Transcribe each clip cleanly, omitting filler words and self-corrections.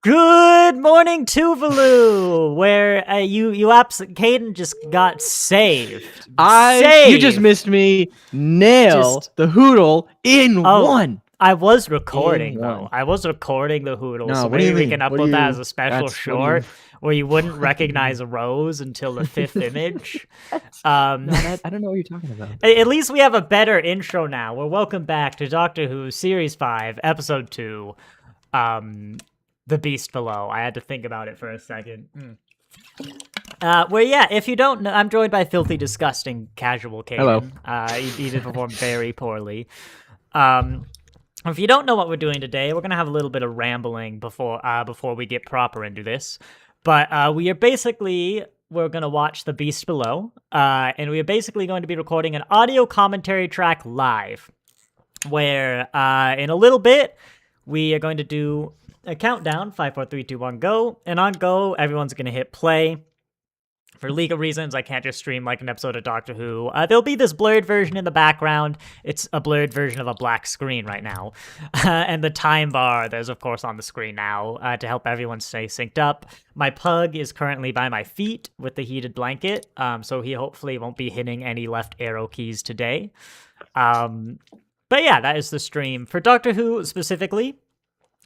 Good morning, Tuvalu, where Caden just got saved. You just missed me nail the hoodle in one. I was recording though. I was recording the hoodle, so maybe we can upload that as a special short where you wouldn't recognize Rose until the fifth image. I don't know what you're talking about. At least we have a better intro now. Well, welcome back to Doctor Who Series 5, Episode 2. The Beast Below. I had to think about it for a second. If you don't know, I'm joined by Filthy Disgusting Casual Caden. Hello. He did perform very poorly. If you don't know what we're doing today, we're going to have a little bit of rambling before we get proper into this. But we're going to watch The Beast Below, and we are basically going to be recording an audio commentary track live, where in a little bit, we are going to do a countdown, 5, 4, 3, 2, 1, go. And on go, everyone's going to hit play. For legal reasons, I can't just stream like an episode of Doctor Who. There'll be this blurred version in the background. It's a blurred version of a black screen right now. And the time bar, there's of course on the screen now to help everyone stay synced up. My pug is currently by my feet with the heated blanket, so he hopefully won't be hitting any left arrow keys today. But yeah, that is the stream. For Doctor Who specifically,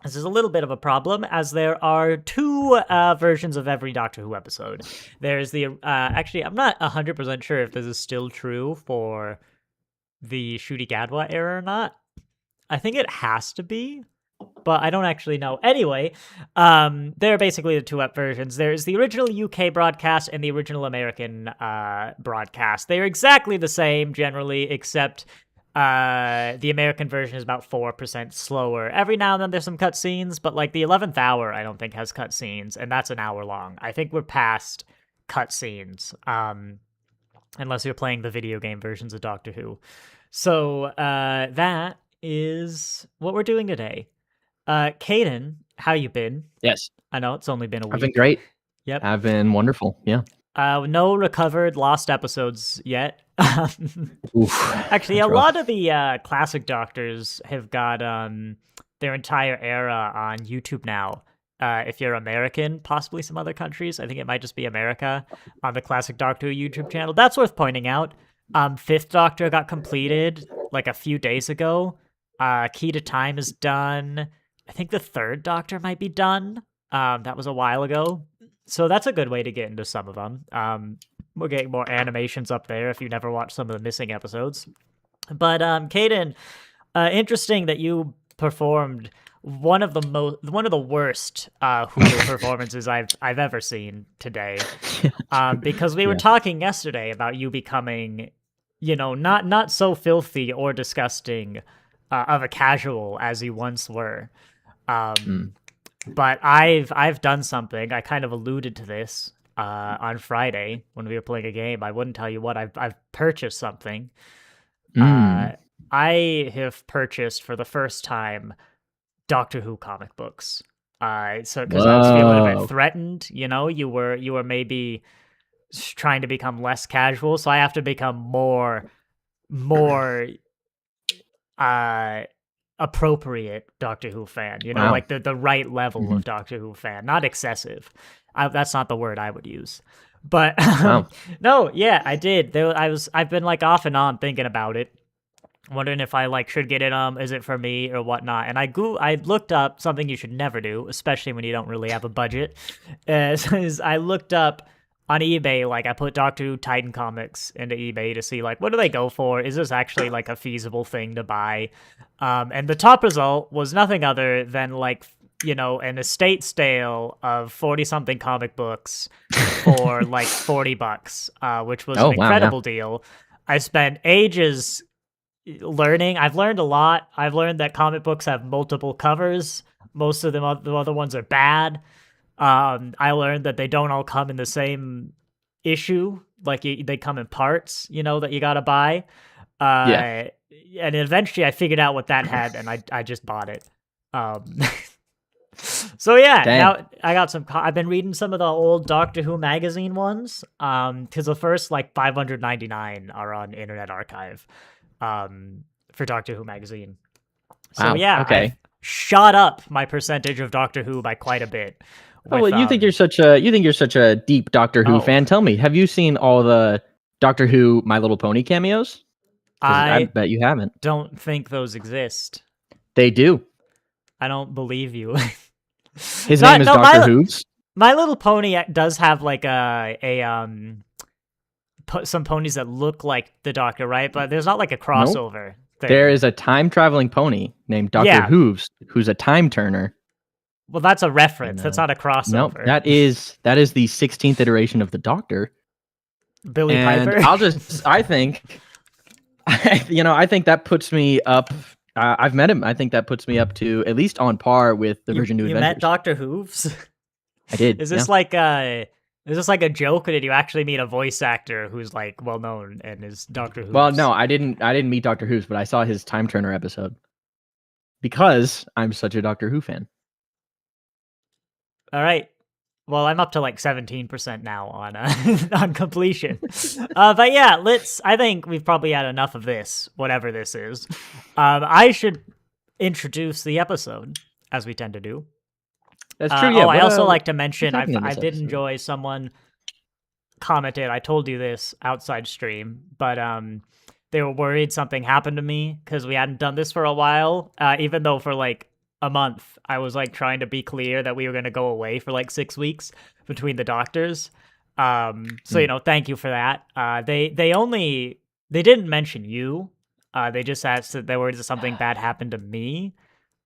this is a little bit of a problem, as there are two versions of every Doctor Who episode. There's the, actually, I'm not 100% sure if this is still true for the Ncuti Gatwa era or not. I think it has to be, but I don't actually know. Anyway, there are basically the two versions. There's the original UK broadcast and the original American broadcast. They're exactly the same, generally, except the American version is about 4% slower. Every now and then there's some cutscenes, but like the 11th hour I don't think has cutscenes, and that's an hour long. I think we're past cutscenes, unless you're playing the video game versions of Doctor Who. So that is what we're doing today. Caden, how you been? Yes. I know it's only been a week. I've been great. Yep. I've been wonderful. Yeah. No recovered lost episodes yet. Oof, actually, a lot of the classic Doctors have got their entire era on YouTube now. If you're American, possibly some other countries. I think it might just be America on the Classic Doctor Who YouTube channel. That's worth pointing out. Fifth Doctor got completed like a few days ago. Key to Time is done. I think the Third Doctor might be done. That was a while ago. So that's a good way to get into some of them. We're getting more animations up there if you never watched some of the missing episodes. But Caden, interesting that you performed one of the worst Hulu performances I've ever seen today. Because we were talking yesterday about you becoming, not so filthy or disgusting of a casual as you once were. But I've done something. I kind of alluded to this on Friday when we were playing a game. I wouldn't tell you what. I've purchased something. I have purchased for the first time Doctor Who comic books. So because I was feeling a bit threatened, you were maybe trying to become less casual, so I have to become more appropriate Doctor Who fan, Wow. like the right level of Doctor Who fan, not excessive. That's not the word I would use, but Wow. no, yeah, I did. I've been like off and on thinking about it, wondering if I like should get it. Is it for me or whatnot? And I looked up something you should never do, especially when you don't really have a budget. Is I looked up on eBay, like I put Doctor Who Titan comics into eBay to see like what do they go for? Is this actually like a feasible thing to buy? And the top result was nothing other than like an estate sale of 40-something comic books for like $40, which was an incredible deal. I spent ages learning. I've learned a lot. I've learned that comic books have multiple covers. Most of them, the other ones are bad. I learned that they don't all come in the same issue. Like they come in parts, that you gotta buy. And eventually I figured out what that had, and I just bought it. So yeah, now I got some. I've been reading some of the old Doctor Who magazine ones. Because the first like 599 are on Internet Archive. For Doctor Who magazine. So wow. yeah, okay. shot up my percentage of Doctor Who by quite a bit. Oh, well, you think you're such a deep Doctor Who fan. Tell me, have you seen all the Doctor Who My Little Pony cameos? I bet you haven't. Don't think those exist. They do. I don't believe you. His name is Dr. Hooves. My Little Pony does have like some ponies that look like the Doctor, right? But there's not like a crossover. Nope. There is a time-traveling pony named Dr. Hooves, who's a time turner. Well, that's a reference. That's not a crossover. Nope, that is the 16th iteration of the Doctor. Billy Piper. I think that puts me up. I've met him. I think that puts me up to at least on par with the Virgin New Adventures. You met Dr. Hooves? I did. Is this like a joke, or did you actually meet a voice actor who's like well known and is Dr. Hooves? Well, no, I didn't meet Dr. Hooves, but I saw his Time Turner episode because I'm such a Doctor Who fan. All right. Well, I'm up to like 17% now on on completion. But yeah, I think we've probably had enough of this, whatever this is. I should introduce the episode, as we tend to do. That's true, yeah. I also like to mention, I did enjoy someone commented, I told you this outside stream, but they were worried something happened to me because we hadn't done this for a while, even though for like a month, I was like trying to be clear that we were going to go away for like 6 weeks between the Doctors. So, thank you for that. They didn't mention you. They just asked that there was something bad happened to me.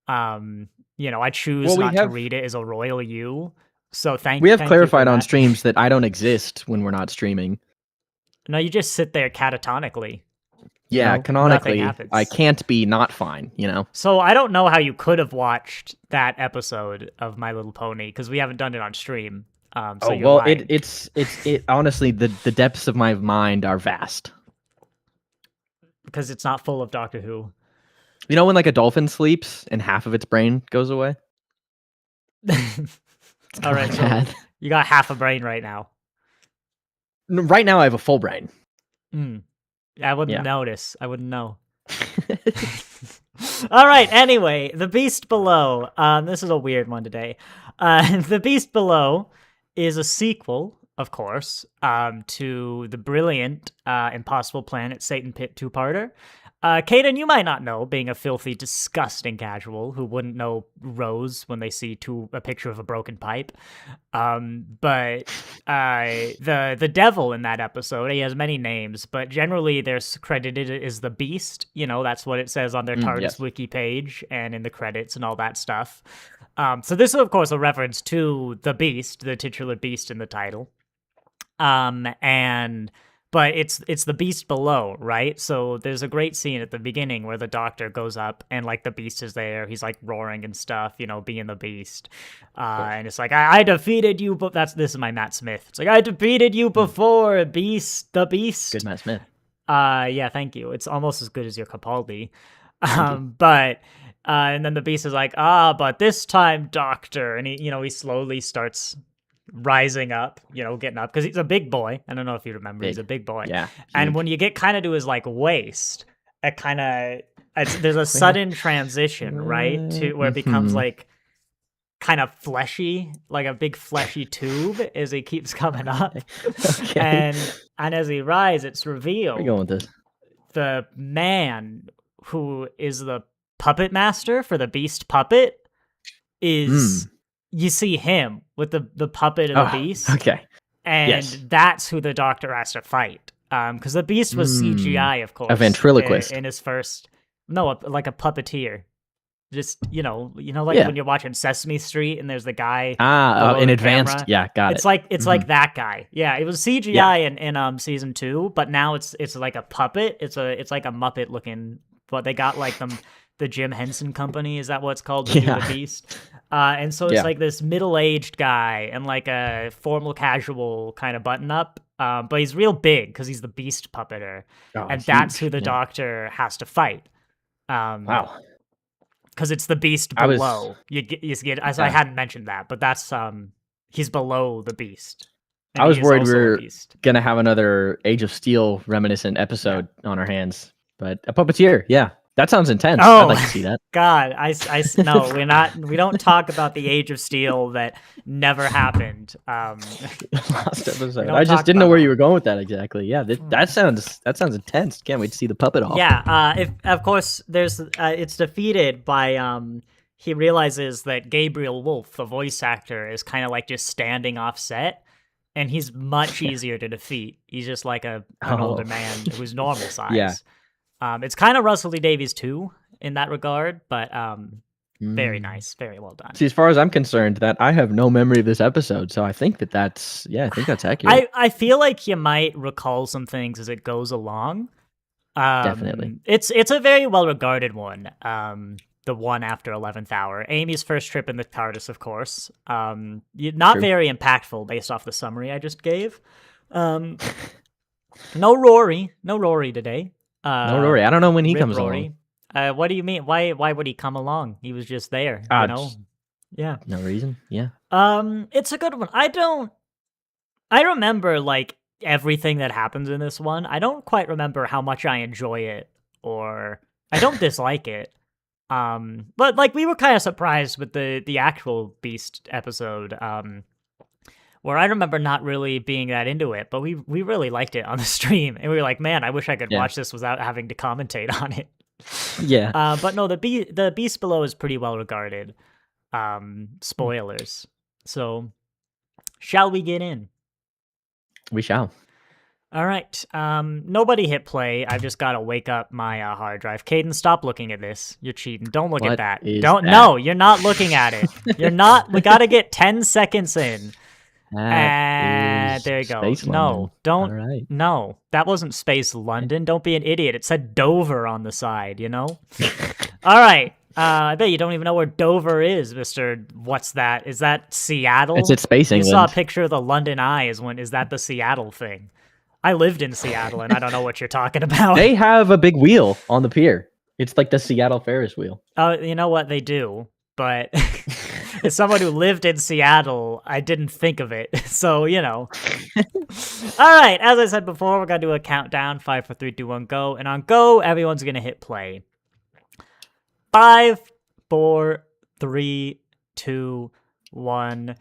I choose not to read it as a royal you. So we have clarified on streams that I don't exist when we're not streaming. No, you just sit there catatonically. Yeah, canonically, I can't be not fine, So I don't know how you could have watched that episode of My Little Pony because we haven't done it on stream. It honestly, the depths of my mind are vast because it's not full of Doctor Who. You know when like a dolphin sleeps and half of its brain goes away? All right, so you got half a brain right now. Right now I have a full brain. I wouldn't notice. I wouldn't know. All right, anyway, The Beast Below. This is a weird one today. The Beast Below is a sequel, of course, to the brilliant Impossible Planet Satan Pit two-parter. Caden, you might not know, being a filthy, disgusting casual who wouldn't know Rose when they see a picture of a broken pipe. But the devil in that episode, he has many names, but generally they're credited as the Beast. That's what it says on their TARDIS wiki page and in the credits and all that stuff. So this is, of course, a reference to the Beast, the titular Beast in the title. But it's the Beast below, right? So there's a great scene at the beginning where the Doctor goes up and like the Beast is there. He's like roaring and stuff, being the Beast. And it's like, I defeated you, but this is my Matt Smith. It's like, I defeated you before, the Beast. Good Matt Smith. Yeah, thank you. It's almost as good as your Capaldi. But and then the Beast is like, but this time, Doctor. And he slowly starts rising up, getting up, because he's a big boy. I don't know if you remember, he's a big boy. Yeah. And when you get kind of to his like waist, there's a sudden transition, right, to where it becomes like kind of fleshy, like a big fleshy tube as he keeps coming up. Okay. And as he rises, it's revealed. Where are you going with this? The man who is the puppet master for the Beast puppet is you see him with the puppet of the Beast. Okay. And that's who the Doctor has to fight. Because the Beast was CGI, of course. A ventriloquist. In his first... No, like a puppeteer. Just, when you're watching Sesame Street and there's the guy... in advanced. Camera. Yeah, got it. It's like that guy. Yeah, it was CGI in season 2, but now it's like a puppet. It's like a Muppet looking... But they got like the Jim Henson Company, is that what it's called? The Beast. And so it's like this middle-aged guy and like a formal casual kind of button-up. But he's real big because he's the Beast puppeter. And that's who the Doctor has to fight. Wow. Because it's the Beast below. I hadn't mentioned that, but that's he's below the Beast. I was worried we were going to have another Age of Steel reminiscent episode on our hands. But a puppeteer, yeah. That sounds intense. Oh, I'd like to see that. God, no, we don't talk about the Age of Steel that never happened. Last episode. don't I just talk didn't know about where that. you were going with that exactly. Yeah, that sounds intense. Can't wait to see the puppet off. Yeah, if of course there's it's defeated by he realizes that Gabriel Wolf, the voice actor, is kind of like just standing off set, and he's much easier to defeat. He's just like an older man who's normal size. Yeah. It's kind of Russell T Davies too in that regard, but very nice, very well done. See, as far as I'm concerned, that I have no memory of this episode, so I think that's accurate. I feel like you might recall some things as it goes along. Definitely. It's a very well regarded one. The one after 11th hour, Amy's first trip in the TARDIS, of course. Not very impactful based off the summary I just gave. No Rory today. No Rory. I don't know when he comes Rory. along. What do you mean? Why would he come along? He was just there, you know? Yeah. No reason. Yeah. It's a good one. I remember like everything that happens in this one. I don't quite remember how much I enjoy it, or I don't dislike it. But like we were kind of surprised with the actual Beast episode, where I remember not really being that into it, but we really liked it on the stream, and we were like, man, I wish I could watch this without having to commentate on it. Yeah. But no, the Beast Below is pretty well regarded. Spoilers. So, shall we get in? We shall. All right. Nobody hit play. I've just got to wake up my hard drive. Caden, stop looking at this. You're cheating. Don't look at that. No, you're not looking at it. You're not. We got to get 10 seconds in. There you go. Space No, London. don't. All right. No, that wasn't Space London. Don't be an idiot. It said Dover on the side, you know? All right. I bet you don't even know where Dover is, Mr. What's that? Is that Seattle? It's at Space England. You saw a picture of the London Eye. Is that the Seattle thing? I lived in Seattle, and I don't know what you're talking about. They have a big wheel on the pier. It's like the Seattle Ferris wheel. Oh, you know what? They do. But as someone who lived in Seattle, I didn't think of it. So, you know. All right. As I said before, we're going to do a countdown. 5, 4, 3, 2, 1, go. And on go, everyone's going to hit play. 5, 4, 3, 2, 1,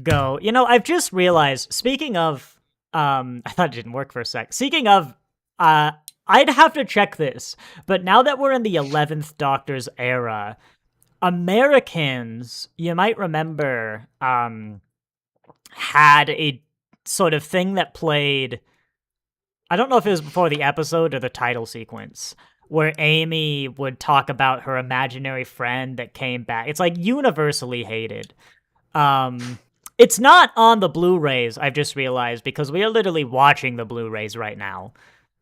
go. You know, I've just realized, speaking of, I thought it didn't work for a sec. Speaking of, I'd have to check this, but now that we're in the 11th Doctor's era, Americans, you might remember, had a sort of thing that played, I don't know if it was before the episode or the title sequence, where Amy would talk about her imaginary friend that came back. It's like universally hated. It's not on the Blu-rays, I've just realized, because we are literally watching the Blu-rays right now.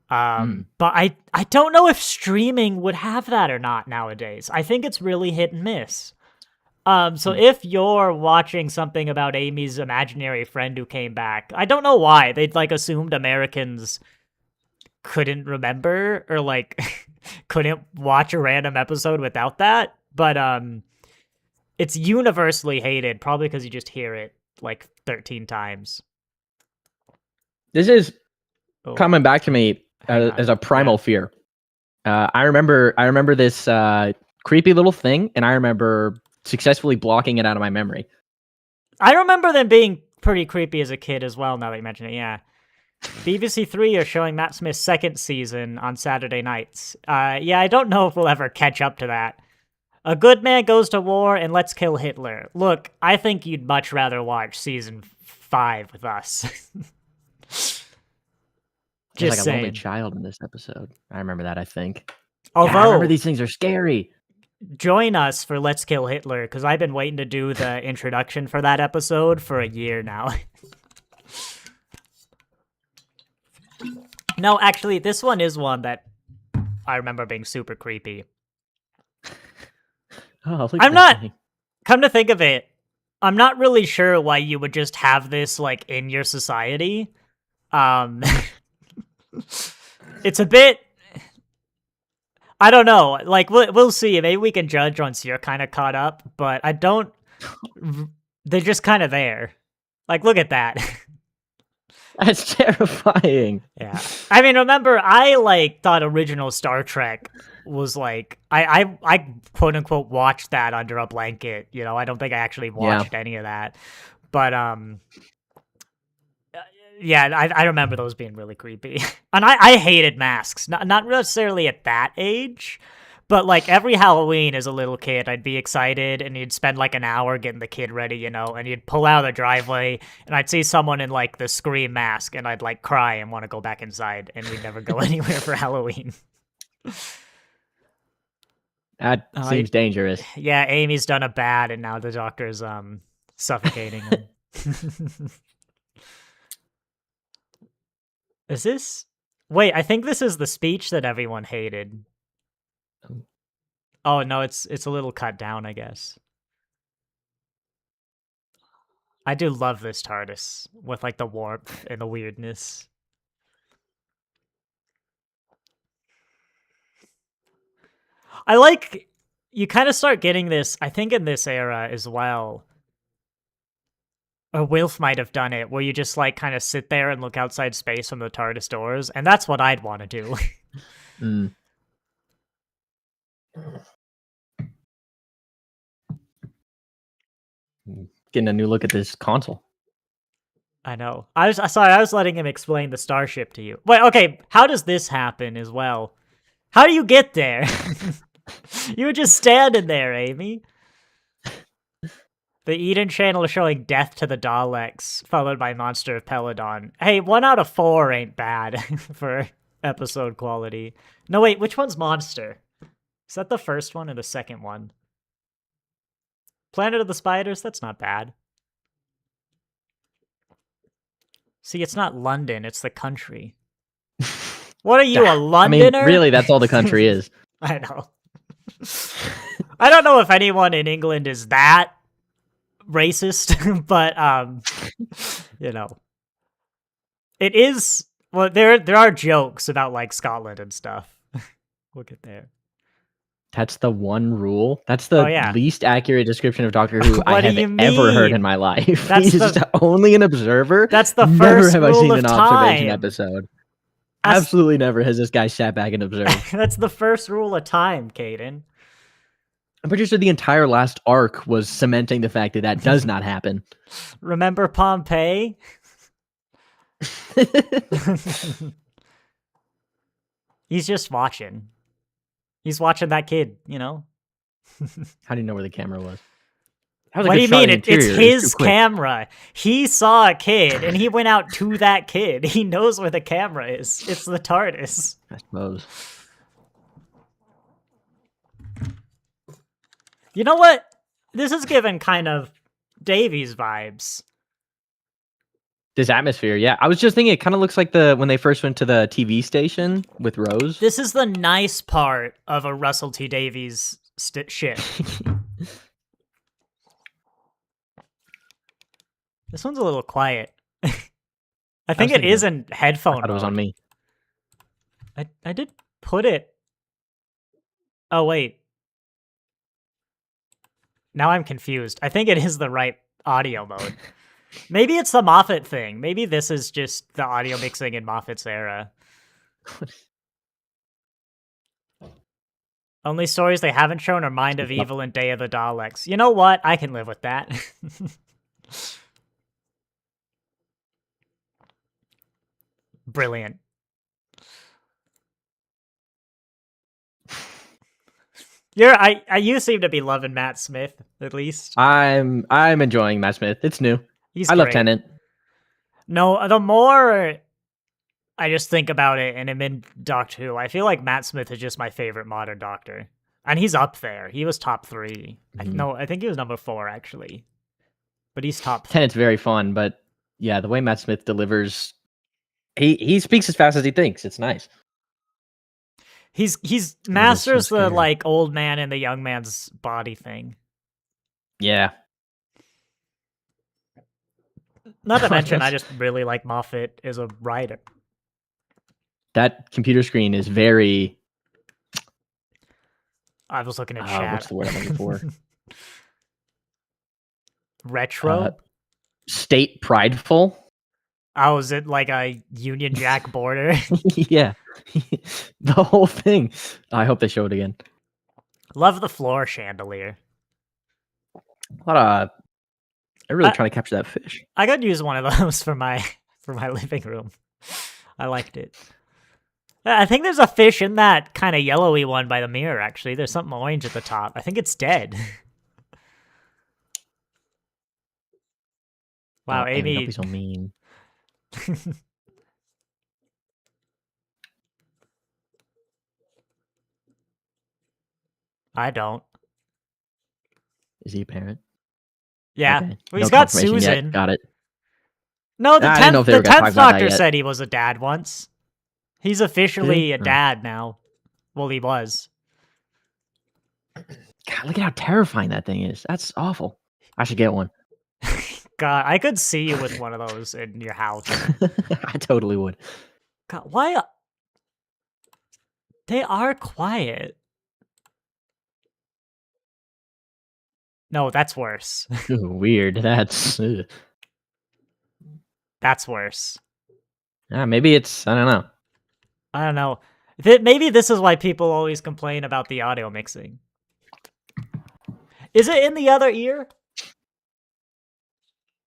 But I don't know if streaming would have that or not nowadays. I think it's really hit and miss. So if you're watching something about Amy's imaginary friend who came back, I don't know why. They'd like assumed Americans couldn't remember or like couldn't watch a random episode without that. But it's universally hated, probably because you just hear it like 13 times. This is coming back to me as a primal fear. I remember this creepy little thing, and I remember successfully blocking it out of my memory. I remember them being pretty creepy as a kid as well, now that you mention it, yeah. BBC 3 are showing Matt Smith's second season on Saturday nights. Yeah, I don't know if we'll ever catch up to that. A good man goes to war and let's kill Hitler. Look, I think you'd much rather watch season 5 with us. Just like a lonely child in this episode. I remember that, I think. Although, God, I remember these things are scary. Join us for Let's Kill Hitler, because I've been waiting to do the introduction for that episode for a year now. No, actually, this one is one that I remember being super creepy. I'm not, come to think of it, I'm not really sure why you would just have this, like, in your society. It's a bit, I don't know, like, we'll see, maybe we can judge once you're kind of caught up, but I don't, they're just kind of there. Like, look at that. That's terrifying. Yeah. I mean, remember, I like thought original Star Trek was like I quote unquote watched that under a blanket. You know, I don't think I actually Yeah. watched any of that, but yeah, I remember those being really creepy, and I hated masks. Not necessarily at that age, but like every Halloween as a little kid, I'd be excited, and you'd spend like an hour getting the kid ready, you know, and you'd pull out of the driveway, and I'd see someone in like the Scream mask, and I'd like cry and want to go back inside, and we'd never go anywhere for Halloween. That seems dangerous. Yeah, Amy's done a bad, and now the doctor's suffocating him. Is this? Wait, I think this is the speech that everyone hated. Oh no, it's a little cut down, I guess. I do love this TARDIS with like the warmth and the weirdness. I like you kind of start getting this, I think in this era as well. Or Wilf might have done it, where you just like kind of sit there and look outside space from the TARDIS doors, and that's what I'd want to do. Mm. Getting a new look at this console. I know. I was sorry. I was letting him explain the starship to you. Wait, okay. How does this happen as well? How do you get there? You were just standing there, Amy. The Eden channel is showing Death to the Daleks, followed by Monster of Peladon. Hey, 1 out of 4 ain't bad for episode quality. No, wait, which one's Monster? Is that the first one or the second one? Planet of the Spiders? That's not bad. See, it's not London, it's the country. What are you, a Londoner? I mean, really, that's all the country is. I know. I don't know if anyone in England is that racist, but you know, it is. Well, there are jokes about like Scotland and stuff. We'll get there. That's the one rule. That's the yeah. least accurate description of Doctor Who I What do have you ever heard mean? in my life. That's He's only an observer. That's the Never first have I rule seen of an observation time. episode. Absolutely never has this guy sat back and observed. That's the first rule of time, Caden. I'm pretty sure the entire last arc was cementing the fact that that does not happen. Remember Pompeii? He's just watching. He's watching that kid, you know? How do you know where the camera was? That was What do you mean? It's It his camera. He saw a kid, and he went out to that kid. He knows where the camera is. It's the TARDIS. I suppose. You know what? This is given kind of Davies vibes. This atmosphere, yeah. I was just thinking it kind of looks like when they first went to the TV station with Rose. This is the nice part of a Russell T Davies ship. This one's a little quiet. I think it is in headphone mode. It was on me. I did put it. Oh, wait. Now I'm confused. I think it is the right audio mode. Maybe it's the Moffat thing. Maybe this is just the audio mixing in Moffat's era. Only stories they haven't shown are Mind of Evil and Day of the Daleks. You know what? I can live with that. Brilliant. You seem to be loving Matt Smith, at least. I'm enjoying Matt Smith. It's new. He's I great. love Tennant. No, the more I just think about it and I'm in Doctor Who, I feel like Matt Smith is just my favorite modern Doctor. And he's up there. He was top 3. Mm-hmm. I think he was number 4, actually. But he's top 3. Tennant's very fun, but yeah, the way Matt Smith delivers, he speaks as fast as he thinks. It's nice. He's masters the like old man and the young man's body thing. Yeah. Not to mention, I just really like Moffat as a writer. That computer screen is very... I was looking at chat. What's the word I'm looking for? Retro? State prideful. Oh, is it like a Union Jack border? Yeah. The whole thing. I hope they show it again. Love the floor chandelier. A lot of. They're really trying to capture that fish. I could use one of those for my living room. I liked it. I think there's a fish in that kind of yellowy one by the mirror, actually. There's something orange at the top. I think it's dead. Wow, Oh, Amy. don't be so mean. I don't. Is he a parent? Yeah. Okay. Well, he's No got confirmation Susan. yet. Got it. No, the I didn't know if they were gonna talk 10th about that Doctor yet. said he was a dad once. He's officially a Oh. dad now. Well, he was. God, look at how terrifying that thing is. That's awful. I should get one. God, I could see you with one of those in your house. I totally would. God, why? They are quiet. No, that's worse. Ooh, weird. That's. That's worse. Maybe it's. I don't know. I don't know. Maybe this is why people always complain about the audio mixing. Is it in the other ear?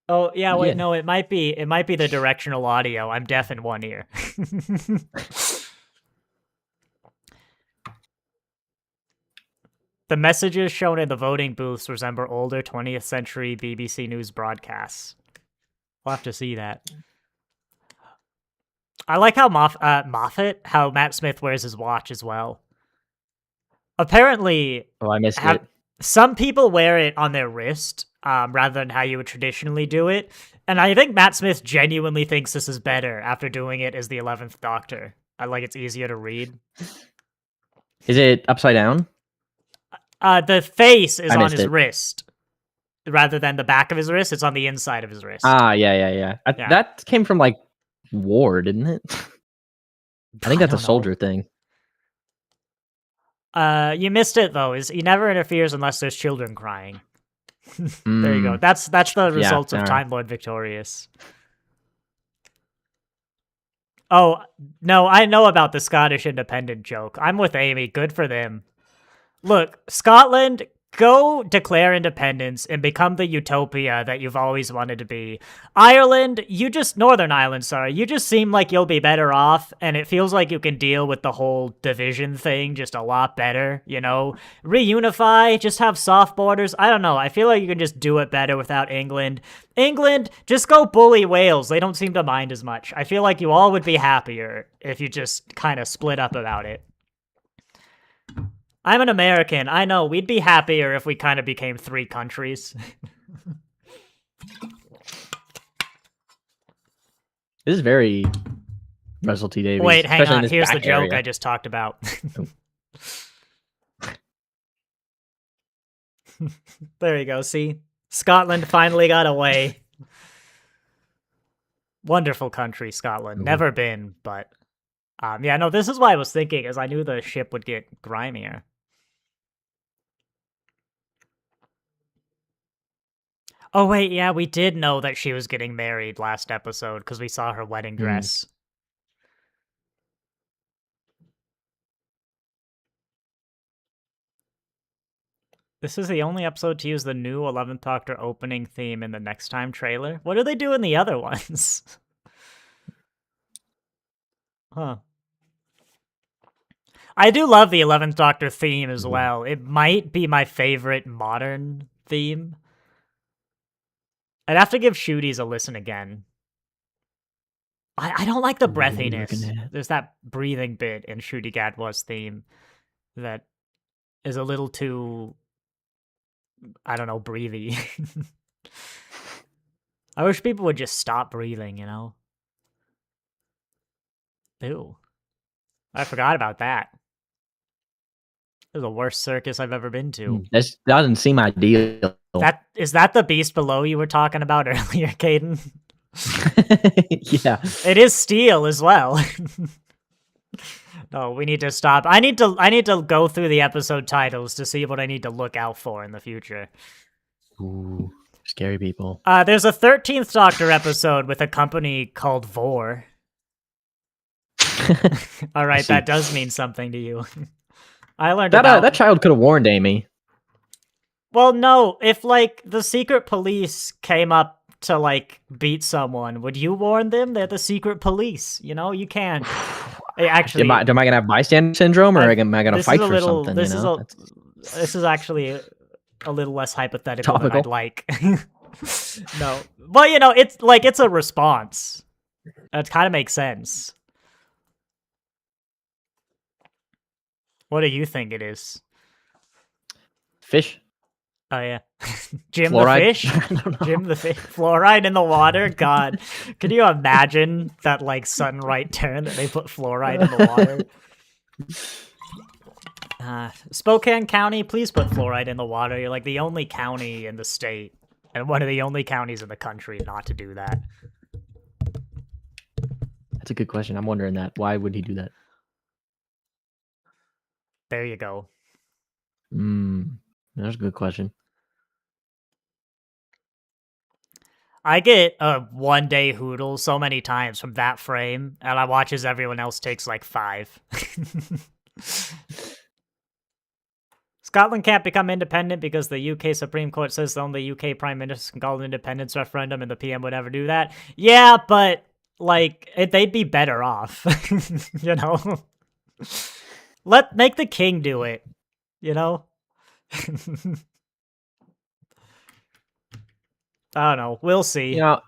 Oh, yeah, wait, Yeah. no, it might be the directional audio. I'm deaf in one ear. The messages shown in the voting booths resemble older 20th century BBC News broadcasts. We'll have to see that. I like how Moffat, how Matt Smith wears his watch as well. Apparently, Oh, I missed it. some people wear it on their wrist, rather than how you would traditionally do it. And I think Matt Smith genuinely thinks this is better after doing it as the 11th Doctor. I like it's easier to read. Is it upside down? The face is I on missed his it. wrist. Rather than the back of his wrist, it's on the inside of his wrist. Yeah. Yeah. That came from like war, didn't it? I think that's a don't know. soldier thing. You missed it though. Is he never interferes unless there's children crying. There you go. That's the results of Time Lord Victorious. Oh, no, I know about the Scottish independent joke. I'm with Amy. Good for them. Look, Scotland, go declare independence and become the utopia that you've always wanted to be. Ireland, Northern Ireland, sorry, you just seem like you'll be better off, and it feels like you can deal with the whole division thing just a lot better, you know? Reunify, just have soft borders. I don't know, I feel like you can just do it better without England. England, just go bully Wales. They don't seem to mind as much. I feel like you all would be happier if you just kind of split up about it. I'm an American. I know. We'd be happier if we kind of became 3 countries. This is very Russell T Davies. Wait, hang on. this Here's the back joke area. I just talked about. There you go. See? Scotland finally got away. Wonderful country, Scotland. Ooh. Never been, but... yeah, no, this is why I was thinking, is I knew the ship would get grimier. Oh, wait, yeah, we did know that she was getting married last episode, because we saw her wedding dress. This is the only episode to use the new 11th Doctor opening theme in the Next Time trailer. What do they do in the other ones? Huh. I do love the 11th Doctor theme as well. It might be my favorite modern theme. I'd have to give Shooties a listen again. I don't like the breathiness. There's that breathing bit in Shooty Gadwa's theme that is a little too, I don't know, breathy. I wish people would just stop breathing, you know? Ew. I forgot about that. It was the worst circus I've ever been to. This doesn't seem ideal. Is that the beast below you were talking about earlier, Caden? Yeah. It is steel as well. No, we need to stop. I need to go through the episode titles to see what I need to look out for in the future. Ooh. Scary people. There's a 13th Doctor episode with a company called Vor. All right, that does mean something to you. I learned about that child could have warned Amy. Well, no, if like the secret police came up to like beat someone, would you warn them? They're the secret police. You know, you can't. Actually, am I gonna have bystander syndrome, or am I gonna fight for something? This is actually a little less hypothetical topical. than I'd like. No, but you know, it's a response. It kind of makes sense. What do you think it is? Fish. Oh yeah, Jim Fluoride? the fish. Jim the fish. Fluoride in the water. God, can you imagine that like sudden right turn that they put fluoride in the water? Spokane County, please put fluoride in the water. You're like the only county in the state, and one of the only counties in the country not to do that. That's a good question. I'm wondering that. Why would he do that? There you go. That's a good question. I get a 1 day hoodle so many times from that frame, and I watch as everyone else takes like 5. Scotland can't become independent because the UK Supreme Court says only UK Prime Minister can call an independence referendum and the PM would never do that. Yeah, but like they'd be better off, you know? Make the king do it, you know? I don't know. We'll see. You know,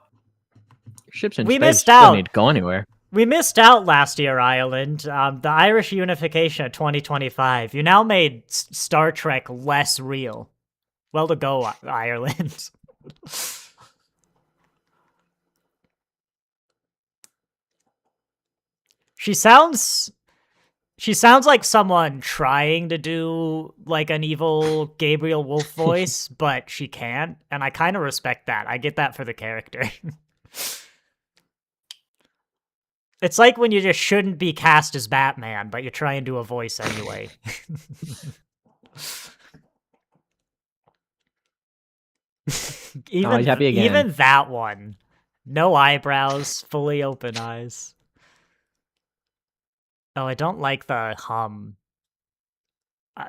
ships in we space missed don't out. need to go anywhere. We missed out last year, Ireland. The Irish unification of 2025. You now made Star Trek less real. Well to go, Ireland. She sounds like someone trying to do like an evil Gabriel Wolf voice, but she can't, and I kind of respect that. I get that for the character. It's like when you just shouldn't be cast as Batman, but you try and do a voice anyway. He's happy again. Even that one. No eyebrows, fully open eyes. Oh, I don't like the hum.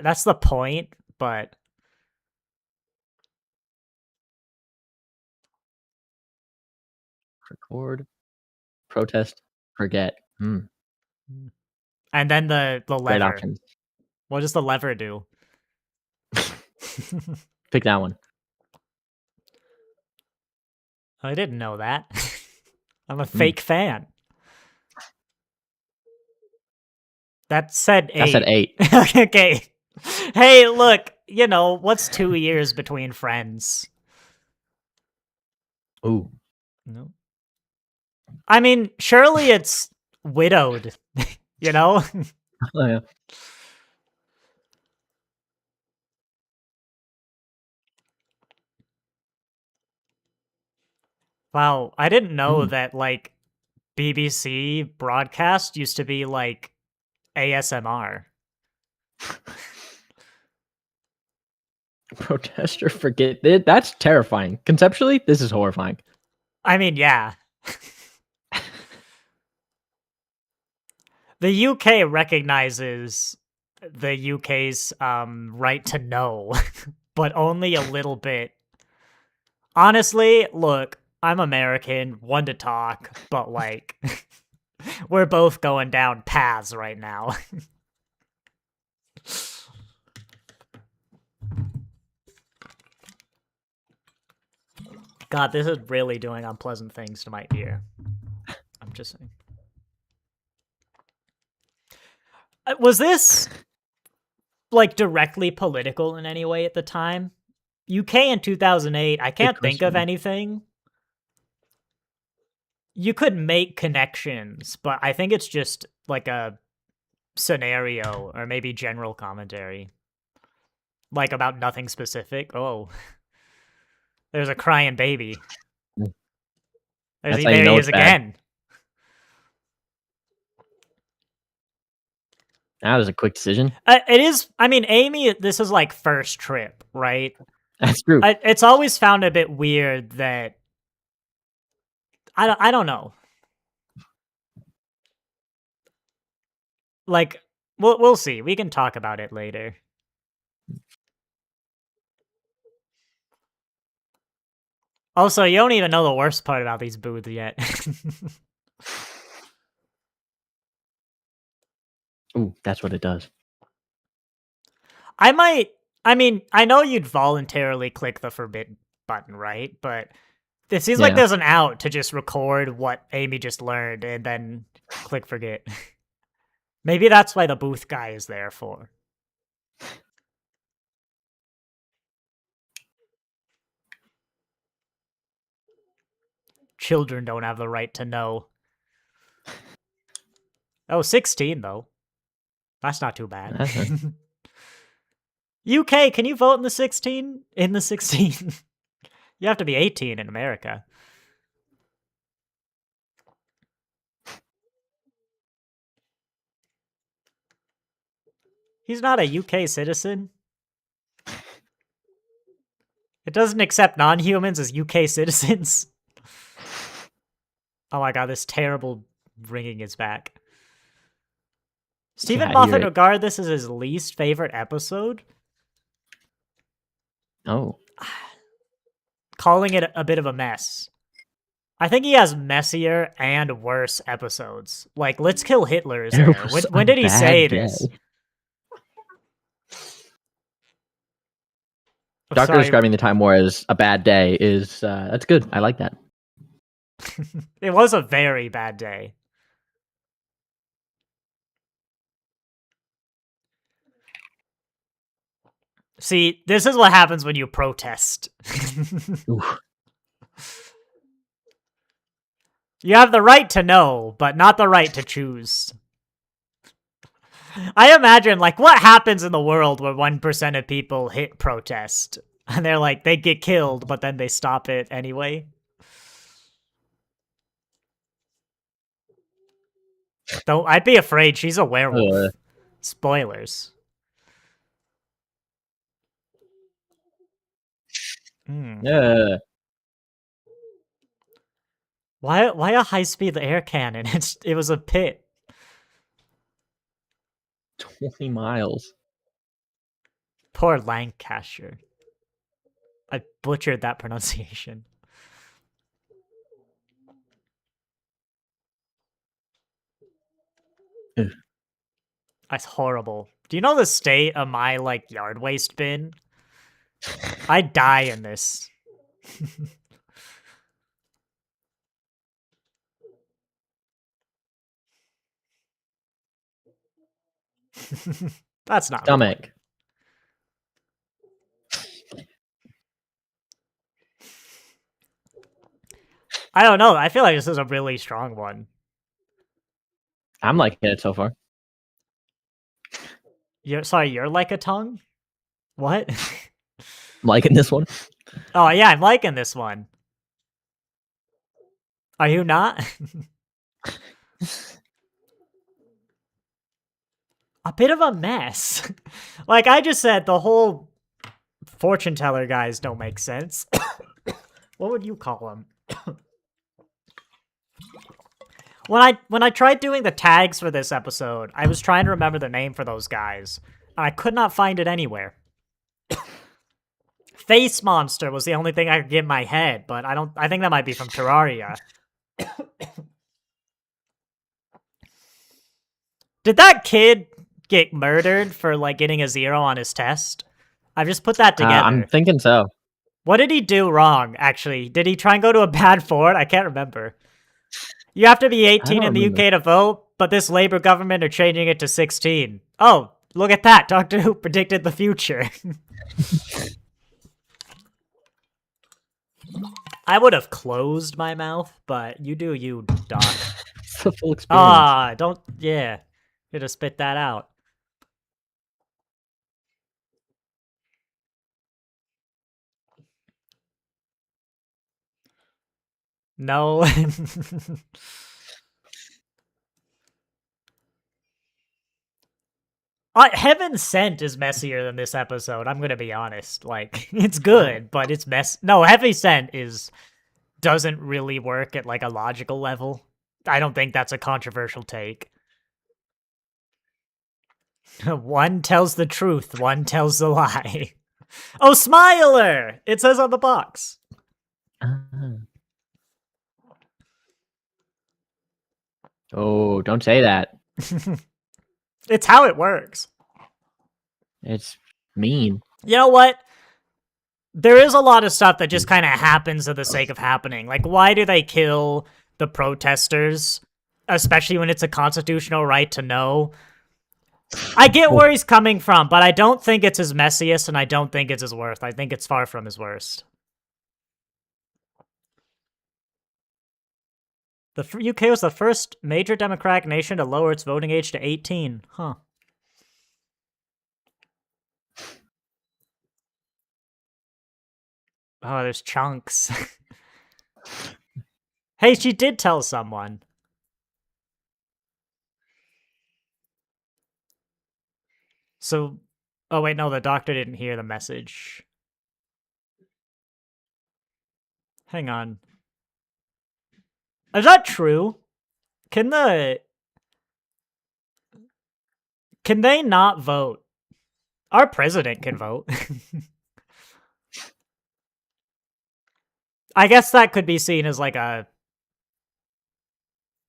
That's the point, but... Record, protest, forget. And then the lever. Great options. What does the lever do? Pick that one. I didn't know that. I'm a fake fan. That said 8. I said 8. Okay. Hey, look, you know, what's 2 years between friends? Ooh. No. I mean, surely it's widowed, you know? Oh, yeah. Wow, I didn't know that, like, BBC broadcast used to be, like, ASMR. Protest or forget. That's terrifying. Conceptually, this is horrifying. I mean, yeah. The UK recognizes the UK's right to know, but only a little bit. Honestly, look, I'm American, one to talk, but like, we're both going down paths right now. God, this is really doing unpleasant things to my ear. I'm just saying. Was this, like, directly political in any way at the time? UK in 2008, I can't think of anything. You could make connections, but I think it's just, like, a scenario or maybe general commentary. Like, about nothing specific. Oh. There's a crying baby. There he is again. That was a quick decision. It is. I mean, Amy, this is like first trip, right? That's true. It's always found a bit weird that I don't know. Like we'll see. We can talk about it later. Also, you don't even know the worst part about these booths yet. Ooh, that's what it does. I mean, I know you'd voluntarily click the forbid button, right? But it seems like Yeah. there's an out to just record what Amy just learned and then click forget. Maybe that's why the booth guy is there for. Children don't have the right to know. Oh, 16, though. That's not too bad. UK, can you vote in the 16? In the 16? You have to be 18 in America. He's not a UK citizen. It doesn't accept non-humans as UK citizens. Oh my god, this terrible ringing is back. Stephen Yeah, I hear Moffat it. regarded this as his least favorite episode, Oh. calling it a bit of a mess. I think he has messier and worse episodes. Like, Let's Kill Hitler is It there. was When a did he say bad day. this? Oh, Doctor sorry. describing the Time War as a bad day is that's good. I like that. It was a very bad day. See, this is what happens when you protest. Oof. You have the right to know, but not the right to choose. I imagine, like, what happens in the world where 1% of people hit protest? And they're like, they get killed, but then they stop it anyway? Though I'd be afraid she's a werewolf. Spoilers. Yeah. Why a high-speed air cannon? It was a pit. 20 miles. Poor Lancashire. I butchered that pronunciation. Ugh. That's horrible. Do you know the state of my, like, yard waste bin? I'd die in this. That's not Stomach. important. I don't know. I feel like this is a really strong one. I'm liking it so far. You're like a tongue? What? I'm liking this one. Oh, yeah, I'm liking this one. Are you not? A bit of a mess. Like I just said, the whole fortune teller guys don't make sense. What would you call them? When I tried doing the tags for this episode, I was trying to remember the name for those guys, and I could not find it anywhere. Face Monster was the only thing I could get in my head, but I think that might be from Terraria. Did that kid get murdered for like getting a 0 on his test? I've just put that together. I'm thinking so. What did he do wrong, actually? Did he try and go to a bad fort? I can't remember. You have to be 18 in the UK to vote, but this Labour government are changing it to 16. Oh, look at that. Doctor Who predicted the future. I would have closed my mouth, but you do you, Doc. It's the full experience. Don't, yeah. You just spit that out. No. Heaven Sent is messier than this episode. I'm gonna be honest. Like, it's good, but it's mess. No, Heaven Sent doesn't really work at like a logical level. I don't think that's a controversial take. One tells the truth, one tells the lie. Oh, Smiler! It says on the box. Oh, don't say that. It's how it works. It's mean. You know what? There is a lot of stuff that just kind of happens for the sake of happening. Like, why do they kill the protesters? Especially when it's a constitutional right to know. I get where he's coming from, but I don't think it's his messiest, and I don't think it's his worst. I think it's far from his worst. The UK was the first major democratic nation to lower its voting age to 18. Huh. Oh, there's chunks. Hey, she did tell someone. So, oh wait, no, the doctor didn't hear the message. Hang on. Is that true? Can they not vote? Our president can vote. I guess that could be seen as like a...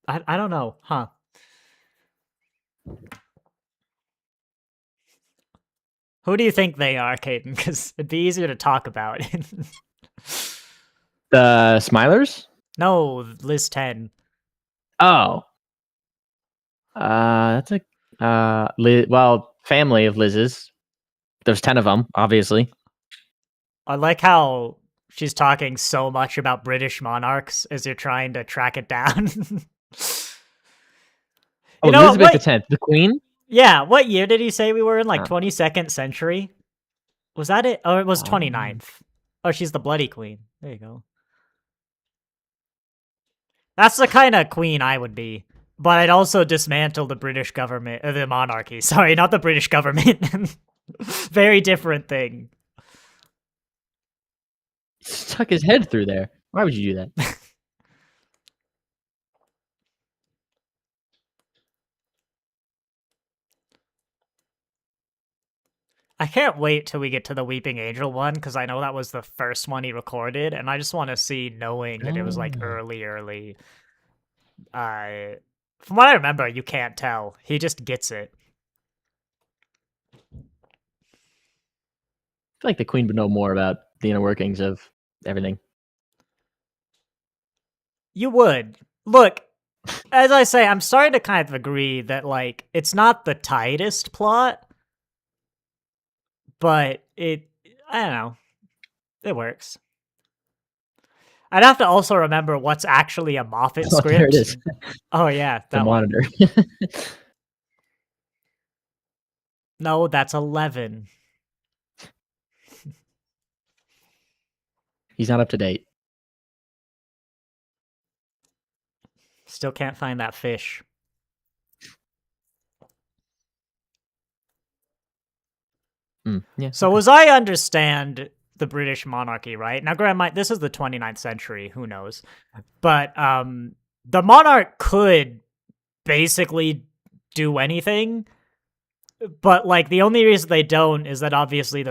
I don't know, huh? Who do you think they are, Caden? Because it'd be easier to talk about. The Smilers? No, Liz 10. Oh. That's a family of Liz's. There's 10 of them, obviously. I like how she's talking so much about British monarchs as you're trying to track it down. Oh, Elizabeth the 10th, the Queen? Yeah, what year did he say we were in? Like 22nd century? Was that it? Oh, it was 29th. Oh, she's the Bloody Queen. There you go. That's the kind of queen I would be. But I'd also dismantle the British government, the monarchy. Sorry, not the British government. Very different thing. Stuck his head through there. Why would you do that? I can't wait till we get to the Weeping Angel one, because I know that was the first one he recorded, and I just want to see, knowing that it was like early. From what I remember, you can't tell. He just gets it. I feel like the Queen would know more about the inner workings of everything. You would. Look, as I say, I'm starting to kind of agree that, like, it's not the tightest plot, but I don't know, it works. I'd have to also remember what's actually a Moffat script. There it is. Oh, yeah. The monitor. No, that's 11. He's not up to date. Still can't find that fish. Yeah. So as I understand the British monarchy, right? Now, granted, this is the 29th century, who knows? But the monarch could basically do anything, but like the only reason they don't is that obviously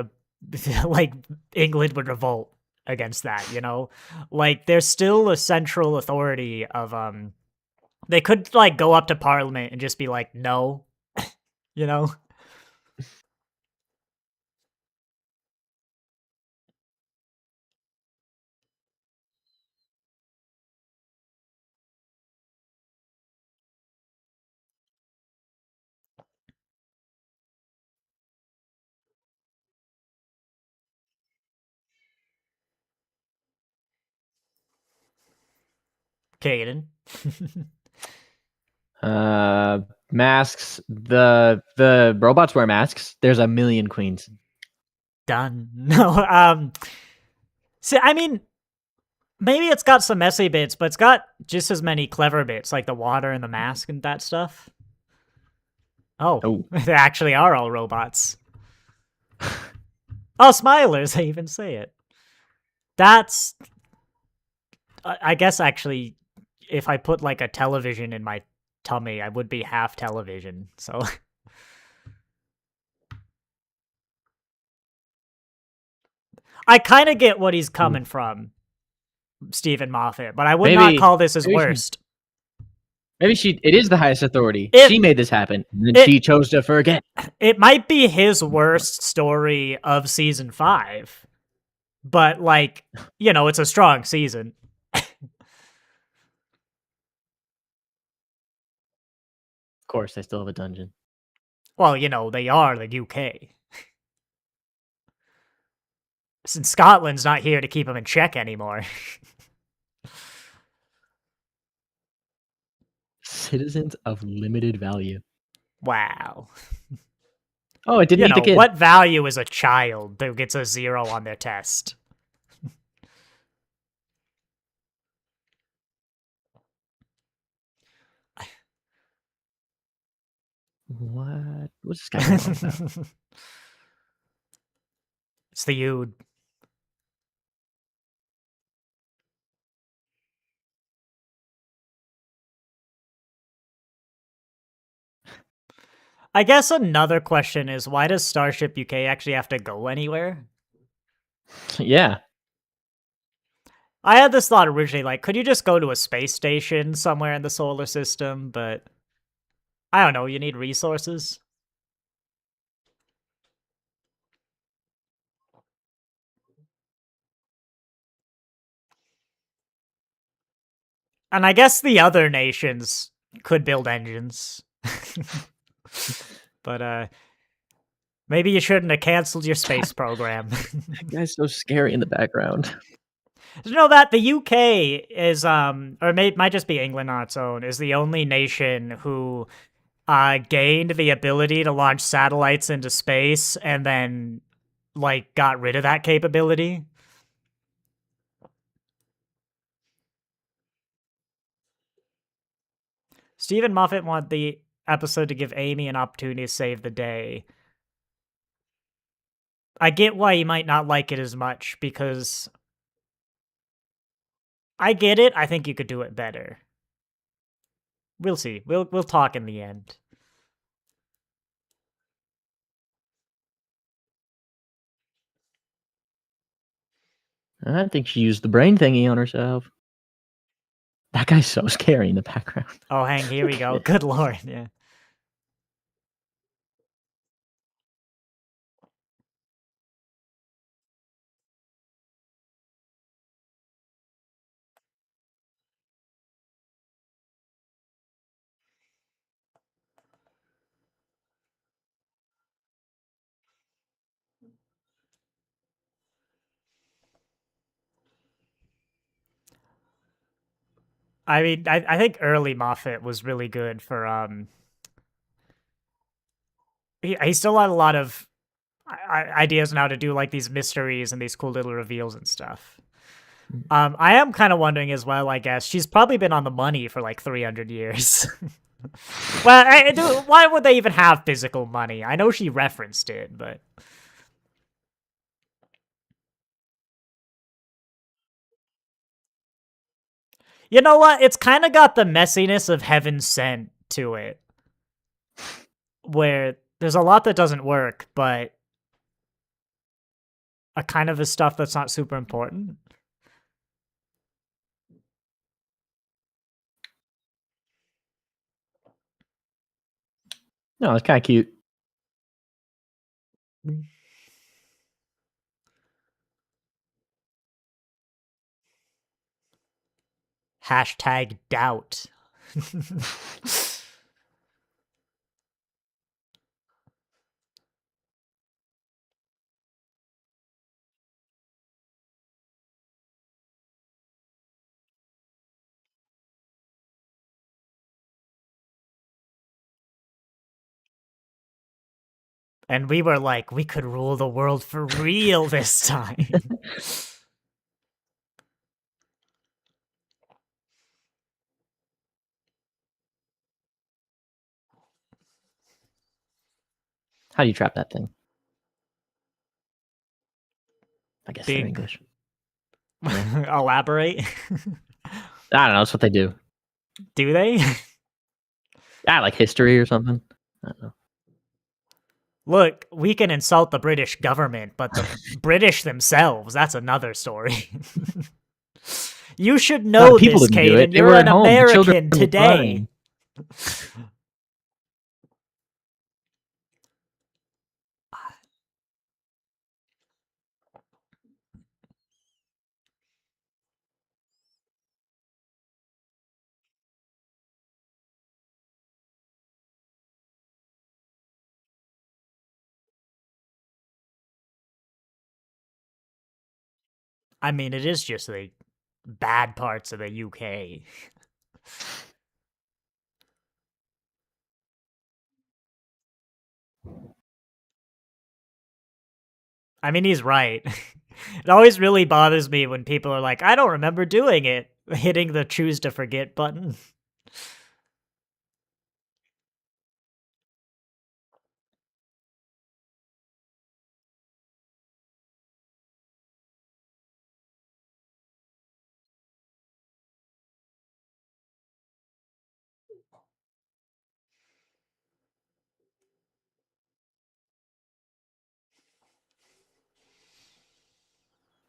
like England would revolt against that, you know? Like there's still a central authority of they could like go up to Parliament and just be like, no, you know? Caden. Masks. The robots wear masks. There's a million queens. Done. No, see, I mean, maybe it's got some messy bits, but it's got just as many clever bits, like the water and the mask and that stuff. Oh, Oh, they actually are all robots. Oh, smilers, they even say it. That's. I guess actually, if I put like a television in my tummy, I would be half television, so. I kind of get what he's coming from, Stephen Moffat, but I would not maybe call this his maybe she, worst. maybe she it is the highest authority. It She made this happen, and then it she chose to forget. it might be his worst story of season 5, but like, it's a strong season. Of course, they still have a dungeon. Well, they are the UK. Since Scotland's not here to keep them in check anymore. Citizens of limited value. Wow. Oh, it didn't eat the kid. What value is a child that gets a 0 on their test? What? What's this guy going on about? It's the Ood. I guess another question is, why does Starship UK actually have to go anywhere? Yeah. I had this thought originally, like, could you just go to a space station somewhere in the solar system? But I don't know, you need resources. And I guess the other nations could build engines. But maybe you shouldn't have canceled your space program. That guy's so scary in the background. Did you know that the UK is, or might just be England on its own, is the only nation who gained the ability to launch satellites into space and then, like, got rid of that capability? Stephen Moffat wanted the episode to give Amy an opportunity to save the day. I get why you might not like it as much, because I get it. I think you could do it better. We'll see. We'll talk in the end. I think she used the brain thingy on herself. That guy's so scary in the background. Oh, hang, here we go. Good lord, yeah. I mean, I think early Moffat was really good for he still had a lot of ideas on how to do like these mysteries and these cool little reveals and stuff. I am kind of wondering as well, I guess. She's probably been on the money for like 300 years. Well, why would they even have physical money? I know she referenced it, but you know what? It's kind of got the messiness of Heaven Sent to it, where there's a lot that doesn't work, but a kind of is stuff that's not super important. No, it's kind of cute. Hashtag doubt. And we were like, we could rule the world for real this time. How do you trap that thing? I guess they're Big. English. Elaborate. I don't know. That's what they do. Do they? Like history or something. I don't know. Look, we can insult the British government, but the British themselves, that's another story. You should No, the know people this, didn't do it. Caden. They You're were an at home. The children American were today. crying. I mean, it is just the bad parts of the UK. I mean, he's right. It always really bothers me when people are like, I don't remember doing it, hitting the choose to forget button.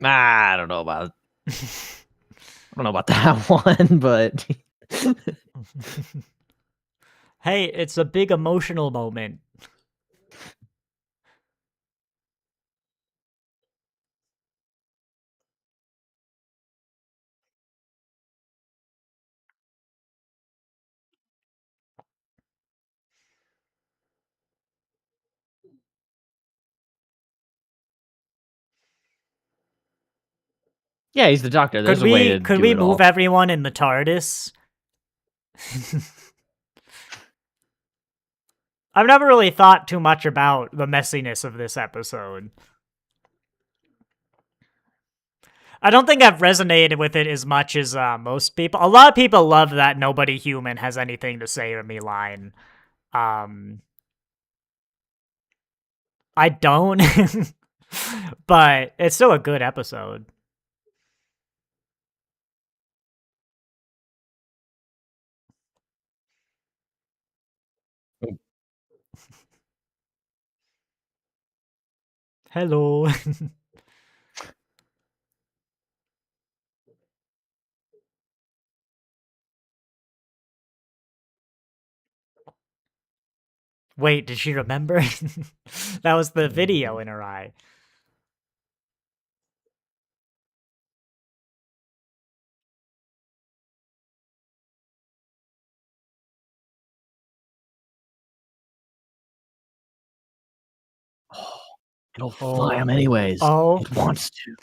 I don't know about. I don't know about that one, but Hey, it's a big emotional moment. yeah, he's the doctor. Could There's a way we to could do we it move all. everyone in the TARDIS? I've never really thought too much about the messiness of this episode. I don't think I've resonated with it as much as most people. A lot of people love that nobody human has anything to say to me line. I don't, but it's still a good episode. Hello. Wait, did she remember? That was the video in her eye. It'll fly him anyways. Oh. It wants to.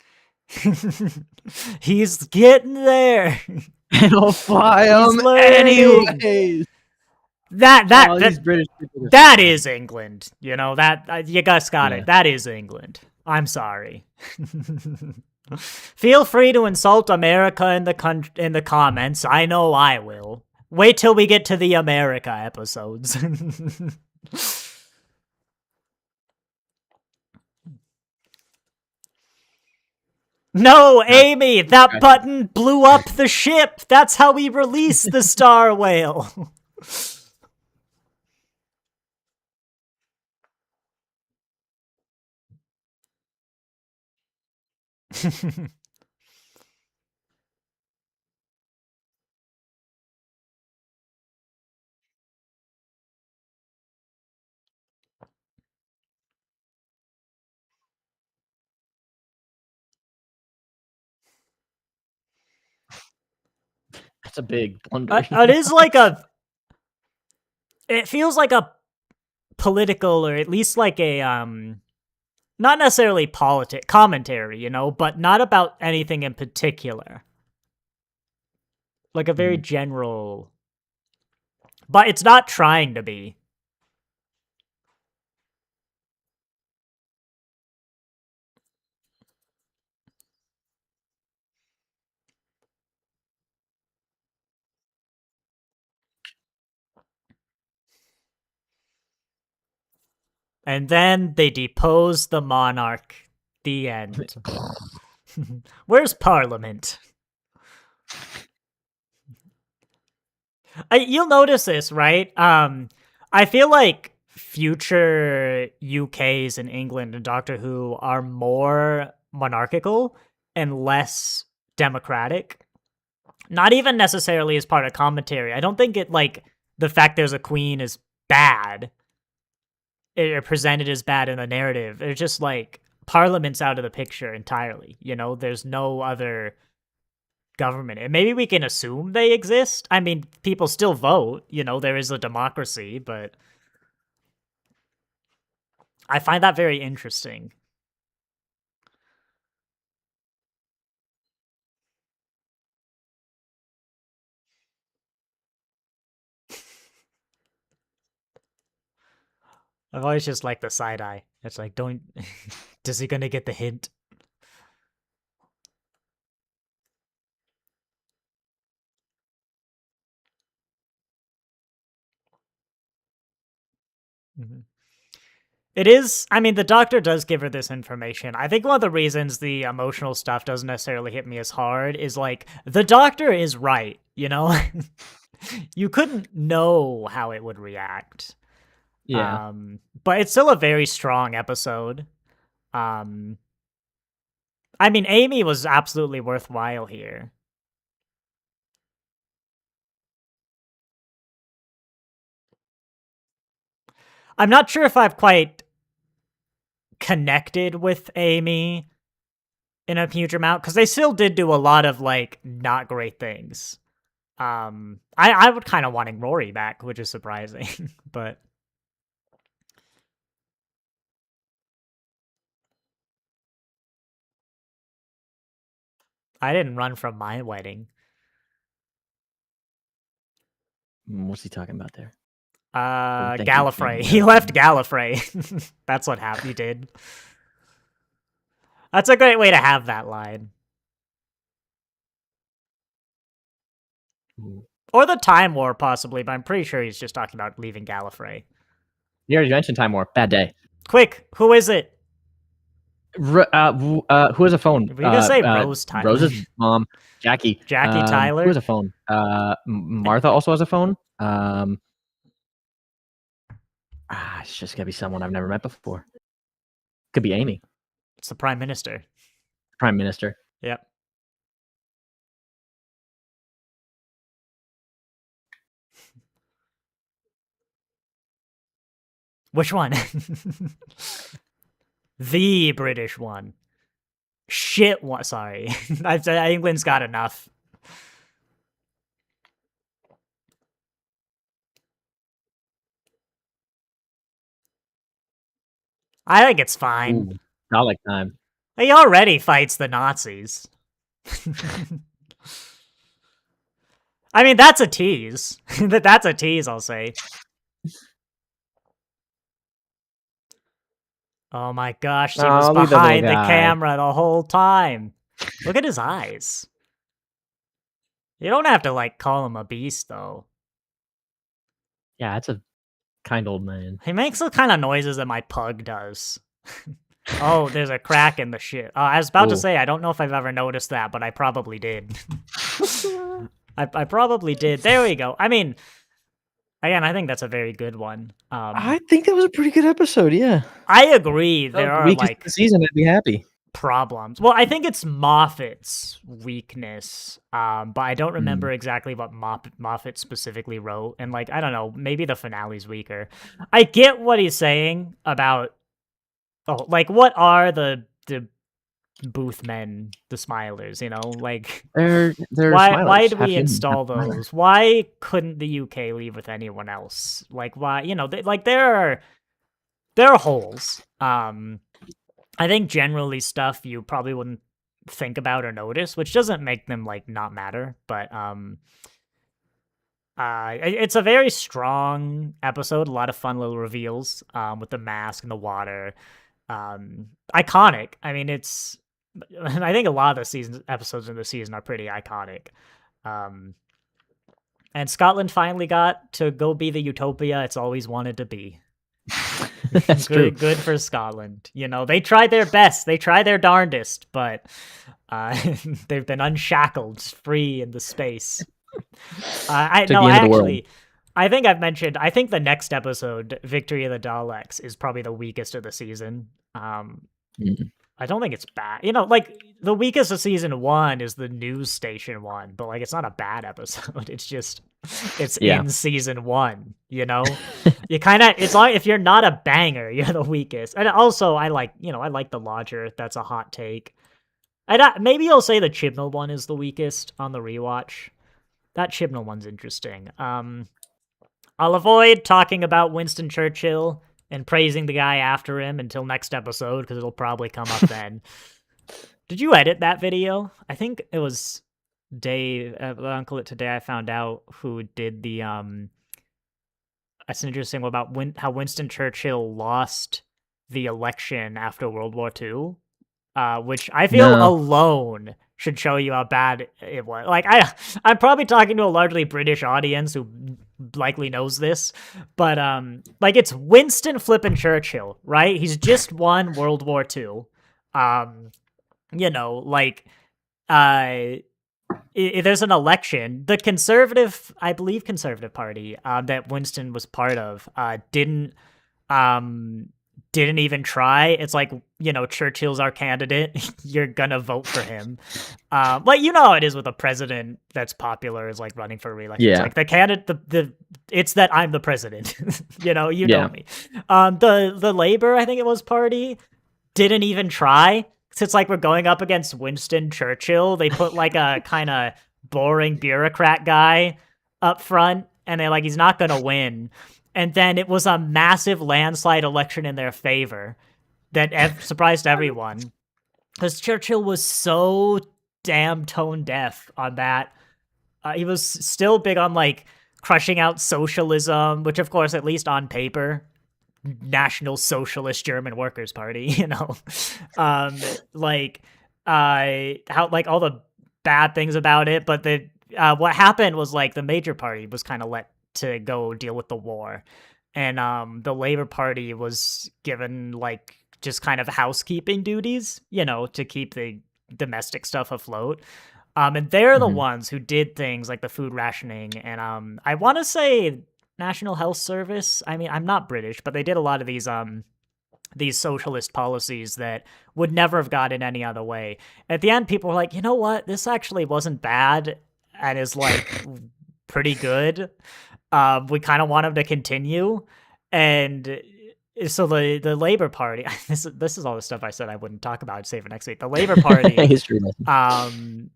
He's getting there. It'll fly He's him learning. anyways. That These British people. that is England. You know that you guys got Yeah. it. That is England. I'm sorry. Feel free to insult America in the comments. I know I will. Wait till we get to the America episodes. No, Amy, that button blew up the ship. That's how we release the star whale. That's a big blunder. It is like a. It feels like a political, or at least like a not necessarily politic commentary, you know, but not about anything in particular. Like a very general, but it's not trying to be. And then they depose the monarch. The end. Where's Parliament? You'll notice this, right? I feel like future UKs in England and Doctor Who are more monarchical and less democratic. Not even necessarily as part of commentary. I don't think it like the fact there's a queen is bad. It presented as bad in the narrative. It's just like Parliament's out of the picture entirely. You know, there's no other government. And maybe we can assume they exist. I mean, people still vote. You know, there is a democracy, but I find that very interesting. I've always just liked the side eye. It's like, don't. Is he gonna get the hint? Mm-hmm. It is, I mean, the doctor does give her this information. I think one of the reasons the emotional stuff doesn't necessarily hit me as hard is like, the doctor is right, you know? You couldn't know how it would react. Yeah. But it's still a very strong episode. I mean, Amy was absolutely worthwhile here. I'm not sure if I've quite connected with Amy in a huge amount because they still did do a lot of like not great things. I would kind of wanting Rory back, which is surprising, but I didn't run from my wedding. What's he talking about there? Gallifrey. He left Gallifrey. That's what happened. He did. That's a great way to have that line. Ooh. Or the Time War, possibly, but I'm pretty sure he's just talking about leaving Gallifrey. You already mentioned Time War. Bad day. Quick, who is it? Who has a phone? Were you gonna say Rose Tyler? Rose's mom, Jackie. Jackie Tyler? Who has a phone? Martha also has a phone. It's just gotta be someone I've never met before. Could be Amy. It's the Prime Minister. Prime Minister. Yep. Which one? The British one. Shit one. Sorry. England's got enough. I think it's fine. Ooh, Dalek time. He already fights the Nazis. I mean, that's a tease. That's a tease, I'll say. Oh my gosh, he was behind the camera the whole time. Look at his eyes. You don't have to, like, call him a beast, though. Yeah, that's a kind old man. He makes the kind of noises that my pug does. Oh, there's a crack in the shit. I was about to say, I don't know if I've ever noticed that, but I probably did. I probably did. There we go. I mean, again, I think that's a very good one. I think that was a pretty good episode, yeah. I agree. There are, like, the season, I'd be happy. Problems. Well, I think it's Moffat's weakness, but I don't remember exactly what Moffat specifically wrote. And, like, I don't know, maybe the finale's weaker. I get what he's saying about, like, what are the booth men, the smilers, you know? Like, they're why do we install those? Why couldn't the UK leave with anyone else? Like, why, you know, like, there are holes. I think generally stuff you probably wouldn't think about or notice, which doesn't make them, like, not matter, but it's a very strong episode, a lot of fun little reveals with the mask and the water. Iconic. I mean, it's I think a lot of the episodes in the season are pretty iconic. And Scotland finally got to go be the utopia it's always wanted to be. That's true. Good for Scotland. You know, they tried their best. They tried their darndest, but they've been unshackled, free in the space. I Took no, the I end of the world. actually, I think I've mentioned. I think the next episode, Victory of the Daleks, is probably the weakest of the season. Mm. I don't think it's bad. You know, like the weakest of season 1 is the news station one, but like it's not a bad episode. It's just it's Yeah. in season 1. You know, you kind of it's like if you're not a banger, you're the weakest. And also, I like the Lodger. That's a hot take. Maybe I'll say the Chibnall one is the weakest on the rewatch. That Chibnall one's interesting. I'll avoid talking about Winston Churchill and praising the guy after him until next episode because it'll probably come up then. Did you edit that video? I think it was Dave, Uncle It Today. I found out who did the That's interesting about how Winston Churchill lost the election after World War II, which I feel No. alone should show you how bad it was. Like I'm probably talking to a largely British audience who likely knows this, but like it's Winston flippin' Churchill, right? He's just won World War II. You know, like there's an election. The conservative, I believe, Conservative Party that Winston was part of didn't even try. It's like, you know, Churchill's our candidate. You're gonna vote for him. Like, you know how it is with a president that's popular is like running for re-election. Yeah. It's like the candidate, it's that I'm the president. You know, you Yeah. know me. The Labor, I think it was party, didn't even try. It's like we're going up against Winston Churchill. They put like a kind of boring bureaucrat guy up front, and they're like, he's not gonna win. And then it was a massive landslide election in their favor that surprised everyone. Because Churchill was so damn tone deaf on that. He was still big on like crushing out socialism, which of course, at least on paper, National Socialist German Workers' Party, you know, like how like all the bad things about it. But what happened was like the major party was kind of let to go deal with the war, and the Labor Party was given like just kind of housekeeping duties, you know, to keep the domestic stuff afloat. And they're the ones who did things like the food rationing and I want to say National Health Service. I mean, I'm not British, but they did a lot of these socialist policies that would never have gotten any other way. At the end, people were like, you know what? This actually wasn't bad and is like pretty good. We kind of want them to continue. And so the Labor Party, this is all the stuff I said I wouldn't talk about, save for next week. The Labor Party History lesson.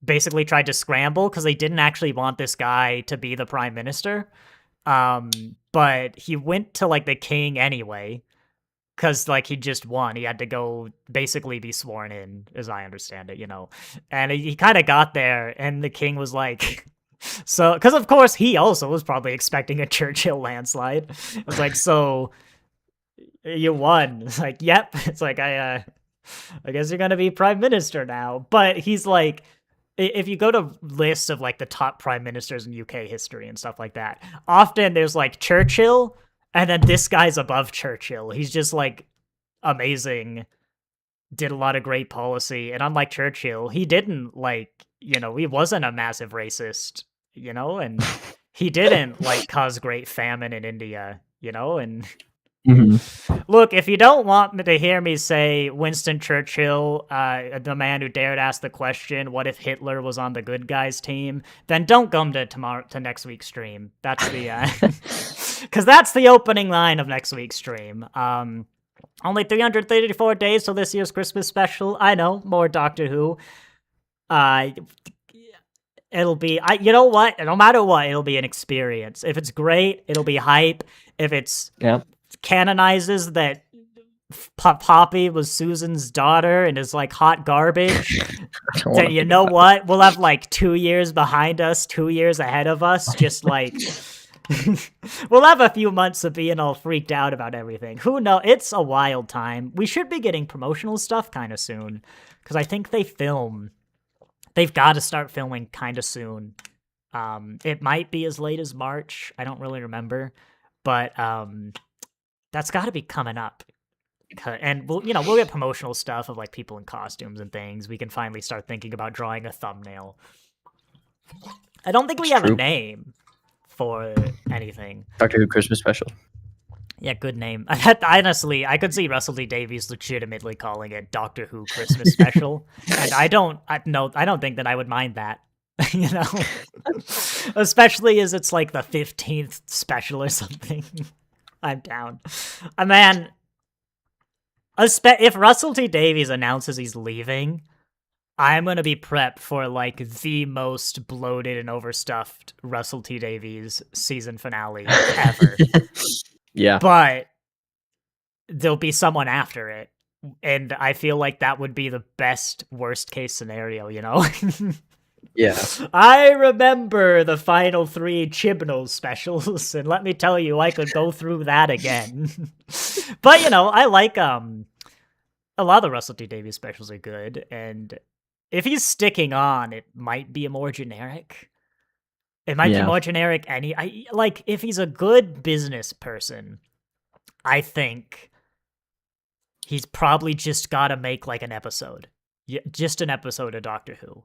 basically tried to scramble because they didn't actually want this guy to be the prime minister. But he went to like the king anyway because like he just won. He had to go basically be sworn in, as I understand it, you know. And he kind of got there, and the king was like, so because of course he also was probably expecting a Churchill landslide. It was like, so you won. It's like, yep. It's like I guess you're gonna be prime minister now. But he's like, if you go to lists of like the top prime ministers in UK history and stuff like that, often there's like Churchill, and then this guy's above Churchill. He's just like amazing, did a lot of great policy, and unlike Churchill, he didn't like, you know, he wasn't a massive racist, you know, and he didn't like cause great famine in India, you know, and look, if you don't want to hear me say Winston Churchill, the man who dared ask the question, what if Hitler was on the good guys team, then don't come to next week's stream. That's the, because that's the opening line of next week's stream. Only 334 days till this year's Christmas special. I know, more Doctor Who. It'll be, you know what? No matter what, it'll be an experience. If it's great, it'll be hype. If it's canonizes that Poppy was Susan's daughter and is like hot garbage, then you know what? We'll have like 2 years behind us, 2 years ahead of us. Just like we'll have a few months of being all freaked out about everything. Who knows? It's a wild time. We should be getting promotional stuff kind of soon because I think they've got to start filming kind of soon. It might be as late as March. I don't really remember, but That's got to be coming up. And we'll get promotional stuff of like people in costumes and things. We can finally start thinking about drawing a thumbnail. I don't think we have a name for anything. Doctor Who Christmas special. Yeah, good name. Honestly, I could see Russell T Davies legitimately calling it Doctor Who Christmas special, and I don't think that I would mind that. Especially as it's like the 15th special or something. I'm down. Man, if Russell T Davies announces he's leaving, I'm gonna be prepped for like the most bloated and overstuffed Russell T Davies season finale ever. Yeah. But there'll be someone after it. And I feel like that would be the best worst case scenario, Yeah. I remember the final 3 Chibnall specials, and let me tell you, I could go through that again. But, I like, a lot of the Russell T Davies specials are good, and if he's sticking on, it might be more generic. It might be more generic. If he's a good business person, I think he's probably just got to make like an episode, just an episode of Doctor Who,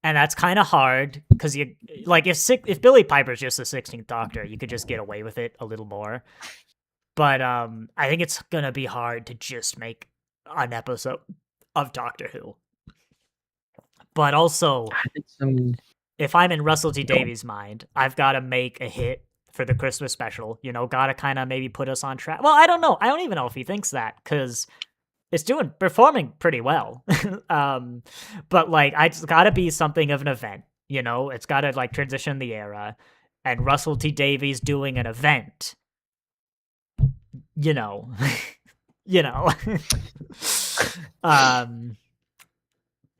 and that's kind of hard because if Billy Piper's just the 16th Doctor, you could just get away with it a little more. But I think it's gonna be hard to just make an episode of Doctor Who. But also, if I'm in Russell T Davies' mind, I've got to make a hit for the Christmas special, got to kind of maybe put us on track. Well, I don't know. I don't even know if he thinks that, because it's performing pretty well. But like, it's got to be something of an event, it's got to like transition the era, and Russell T Davies doing an event,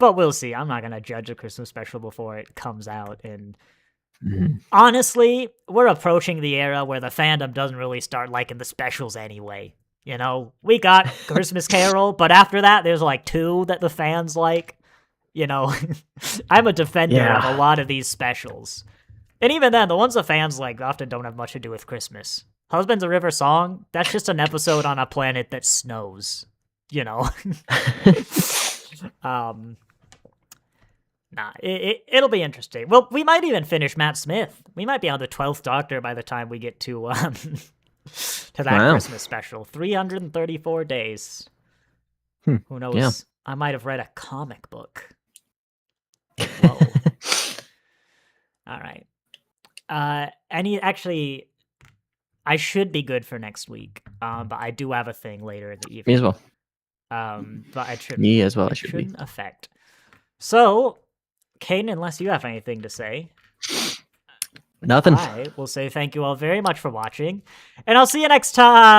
But we'll see. I'm not going to judge a Christmas special before it comes out. And honestly, we're approaching the era where the fandom doesn't really start liking the specials anyway. We got Christmas Carol, but after that, there's like 2 that the fans like. I'm a defender of a lot of these specials. And even then, the ones the fans like often don't have much to do with Christmas. Husband's a River Song, that's just an episode on a planet that snows. Nah, it'll be interesting. Well, we might even finish Matt Smith. We might be on the 12th Doctor by the time we get to that Christmas special. 334 days. Who knows? Yeah. I might have read a comic book. Whoa. All right. Actually, I should be good for next week. But I do have a thing later in the evening. Me as well. But I should. Me as well. It shouldn't affect. So, Caden, unless you have anything to say, nothing. I will say thank you all very much for watching, and I'll see you next time.